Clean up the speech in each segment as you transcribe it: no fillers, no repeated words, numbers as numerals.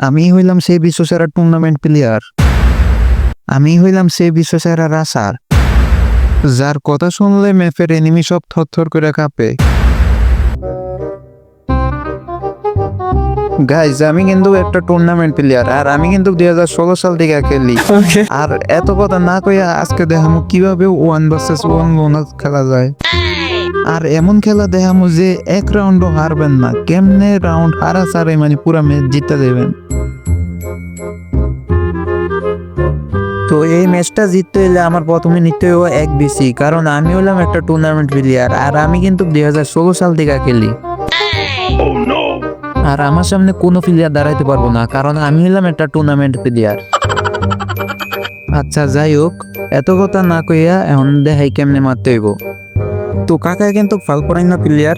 আমি হইলাম সেই বিশ্বসেরা টুর্নামেন্ট প্লেয়ার। আমি হইলাম সেই বিশ্বসেরা রাসার, যার কথা শুনলে ম্যাপের এনিমি সব থরথর করে কাঁপে। গাইজ, আমি কিন্তু একটা টুর্নামেন্ট প্লেয়ার, আর আমি কিন্তু 2016 সাল থেকে খেলি। আর এত কথা না কইয়া আজকে দেখামু কিভাবে 1 vs 1 বোনাস খেলা যায়। আর এমন খেলা দেখামু যে এক রাউন্ডও হারবেন না। কেমনে রাউন্ড হারা সারে মানে পুরা ম্যাচ জিতে দেবেন। তো এই ম্যাচটা জিততে হলে আমার প্রথমে নিতে হবে 1 BC, কারণ আমি হলাম একটা টুর্নামেন্ট প্লেয়ার, আর আমি কিন্তু 2016 সাল থেকে খেলি। আর আমার সামনে কোনো প্লেয়ার দাঁড়াইতে পারবো না, কারণ আমি হলাম একটা টুর্নামেন্ট প্লেয়ার। আচ্ছা, যাই হোক, এত কথা না কইয়া এখন দেখাই কেমনে মারতে হইব। তো কাকা কিন্তু ফালপারাই না প্লেয়ার,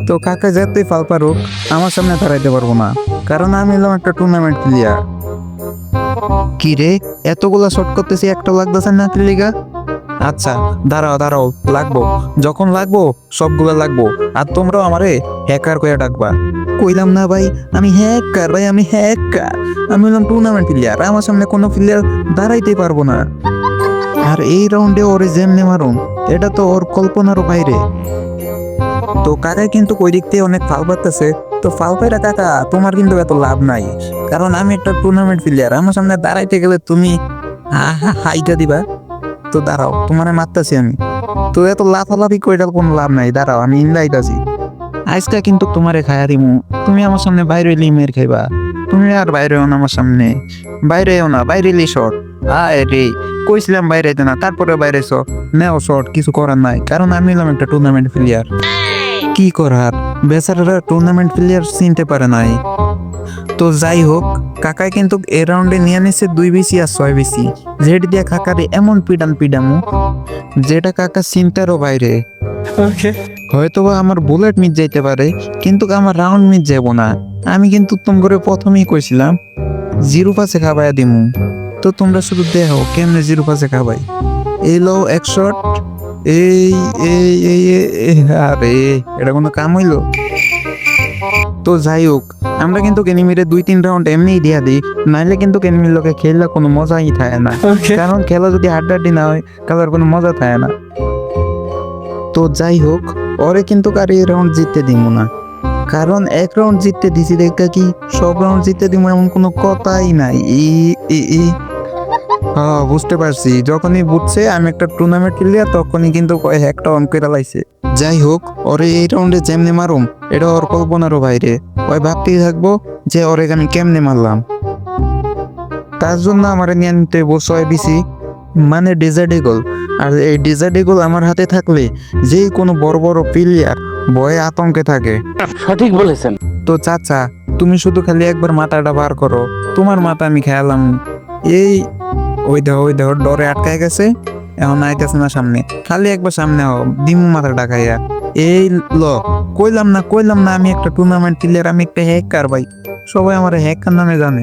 তো কাকা যাতেই ফাল পারুক আমার সামনে দাঁড়াইতে পারবো না, কারণ আমি হলাম একটা টুর্নামেন্ট প্লেয়ার। কি রে, এতগুলা শট করতেছি, একটা লাগতেছে না লিগা? আচ্ছা, দাঁড়াও দাঁড়াও, লাগবো, যখন লাগবো সবগুলো লাগবো। আর তোমরাও আমারে হ্যাকার কইয়া ডাকবা। কইলাম না ভাই, আমি হ্যাকার, ভাই আমি হ্যাকার। আমি হলাম টুর্নামেন্ট প্লেয়ার, আমার সামনে কোনো প্লেয়ার দাঁড়াইতে পারবো না। আর এই রাউন্ডে ওরে যেমনে মারুম, এটা তো ওর কল্পনারও বাইরে। তো কাকা কিন্তু ওই দিক থেকে অনেক ফাল পাইতেছে। তো ফাল পাইরা কাকা, তোমার কিন্তু এত লাভ নাই, কারণ আমি একটা টুর্নামেন্ট প্লেয়ার। আমার সামনে দাঁড়াইতে গেলে তুমি হাইটা দিবা। তো দাঁড়াও, তোমারে মারতাছি আমি। তো এত লাফালাফি কইটার কোনো লাভ নাই, দাঁড়াও আমি ইনলাইতাছি। আজকে কিন্তু তোমারে খায়া দিমু। তুমি আমার সামনে বাইরে এলি মের খাইবা। তুমি আর বাইরে না আমার সামনে, বাইরে না, বাইরে এলি শর্ট। রে, কইছিলাম বাইরে না, তারপরে বাইরে নেও শর্ট, কিছু করার নাই, কারণ আমি হলাম একটা টুর্নামেন্ট প্লেয়ার। কি করার, বেচারারা টুর্নামেন্ট প্লেয়ার চিনতে পারে নাই। তো যাই হোক, কাকাই কিন্তু এ রাউন্ডে নিয়ে নিছে 2 BC আর 6 BC, যেটা দিয়ে কাকারে এমন পিডামু যেটা কাকা চিন্তারও বাইরে। হয়তোবা আমার বুলেট মিস যাইতে পারে, কিন্তু আমার রাউন্ড মিস যাবো না। আমি কিন্তু তোমরা প্রথমেই কইছিলাম 0 পাসে খাবাইয়া দিমু। তো তোমরা শুধু দেখো কেমনে 0 পাসে খাবাই। এই লো 1 শট। এই এই এই আরে, এটা কোনো কাম হইলো? তো যাই হোক, আমরা কিন্তু এনিমিরে 2-3 রাউন্ড এমনিই দিয়া দিই, নাইলে কিন্তু এনিমির লোকে খেললে কোনো মজাই থাকে না। কারণ খেলা যদি হাড্ডাহাড্ডি না হয়, খেলার কোনো মজা থাকে না। তো যাই হোক, ওরে কিন্তু আর এই রাউন্ড জিততে দিব না, কারণ 1 রাউন্ড জিততে দিছি দেখা কি সব রাউন্ড জিততে দিব এমন কোনো কথাই নাই। হ্যাঁ, বুঝতে পারছি। যখনই বুঝছে আমি একটা টুর্নামেন্ট প্লেয়ার, তখনই কিন্তু একটা অন করে লাইছে। যাই হোক, ওরে এই রাউন্ডে যেমনে মারুম এটা ওর কল্পনারও বাইরে। ওই ভাবতেই থাকবো যে ওরে আমি কেমনে মারলাম। তার জন্য আমার নিয়ে নিতে 6 BC, মানে ডেজার্ট ইগল। আর এই ডেজার্ট ইগল আমার হাতে থাকলে যে কোনো বড় বড় প্লেয়ার ভয়ে আতঙ্কে থাকে। সঠিক বলেছেন। তো চাচা, তুমি শুধু খালি একবার মাথাটা বার করো, তোমার মাথা আমি খেয়ালাম। এই ওই দেখো ডরে আটকায় গেছে, এখন আইতেছে না সামনে। খালি একবার সামনে হও, দিমু মাথাটা খাইয়া। এই কইলাম না আমি একটা টুর্নামেন্ট প্লেয়ার, আমি একটা হ্যাকার ভাই। সবাই আমার হ্যাকার নামে জানে।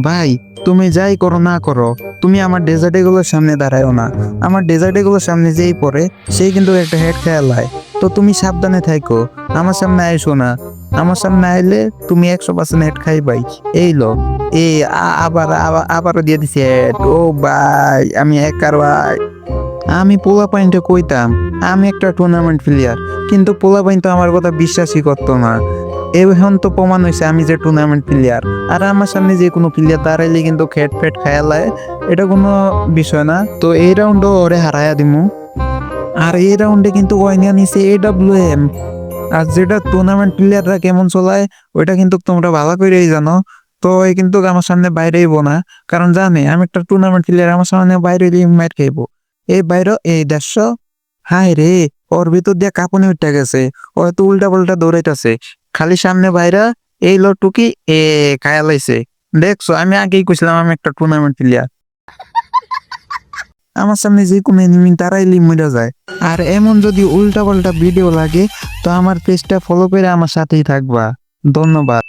ভাই, তুমি যাই করো না করো, তুমি আমার ডেজার্ট এগুলোর সামনে দাঁড়ায়ও না। আমার ডেজার্ট এগুলোর সামনে যেই পড়ে সেই কিন্তু একটা হেড খেয়ালায়। তো তুমি সাবধানে থাকো, আমার সামনে আইসো না। আমার সামনে আইলে তুমি 100% হেড খাই ভাই। এই লো, এই আবারও দিয়ে দিছি হেড। ও ভাই, আমি হ্যাকার ভাই। আমি পোলা পয়েন্টে কইতাম আমি একটা টুর্নামেন্ট প্লেয়ার, কিন্তু পোলা পয়েন্ট তো আমার কথা বিশ্বাসই করতো না। এখন তো প্রমাণ হয়েছে আমি যে টুর্নামেন্ট প্লেয়ার। আর আমার সামনে যে কোনো প্লেয়ার দাঁড়াইলে কিন্তু খেট ফেট খায়ালায়, এটা কোনো বিষয় না। তো এই রাউন্ডও ওরে হারাইয়া দিমু। আর এই রাউন্ডে কিন্তু ওয়াইনিয়া নিছে AWM। আর যেটা টুর্নামেন্ট প্লেয়াররা কেমন চলায় ওইটা কিন্তু তোমরা ভালো করেই জানো। তো এই কিন্তু আমার সামনে বাইরেইব না, কারণ জানে আমি একটা টুর্নামেন্ট প্লেয়ার। আমার সামনে বাইরে মাইর খাইবো। এই বাইরে এই 150। হাই রে, ওর ভিতর দিয়ে কাঁপুনি উঠে গেছে, ও তো উল্টা পাল্টা দৌড়াইতেছে। খালি সামনে বাইরা এই টুকি খায়া লাইছে। দেখছো, আমি আগেই কইছিলাম আমি একটা টুর্নামেন্ট প্লেয়ার। আমার সামনে যে কোনো এনিমি দাঁড়াইলি মরে যায়। আর এমন যদি উল্টা পাল্টা ভিডিও লাগে, তো আমার পেজটা ফলো করে আমার সাথেই থাকবা। ধন্যবাদ।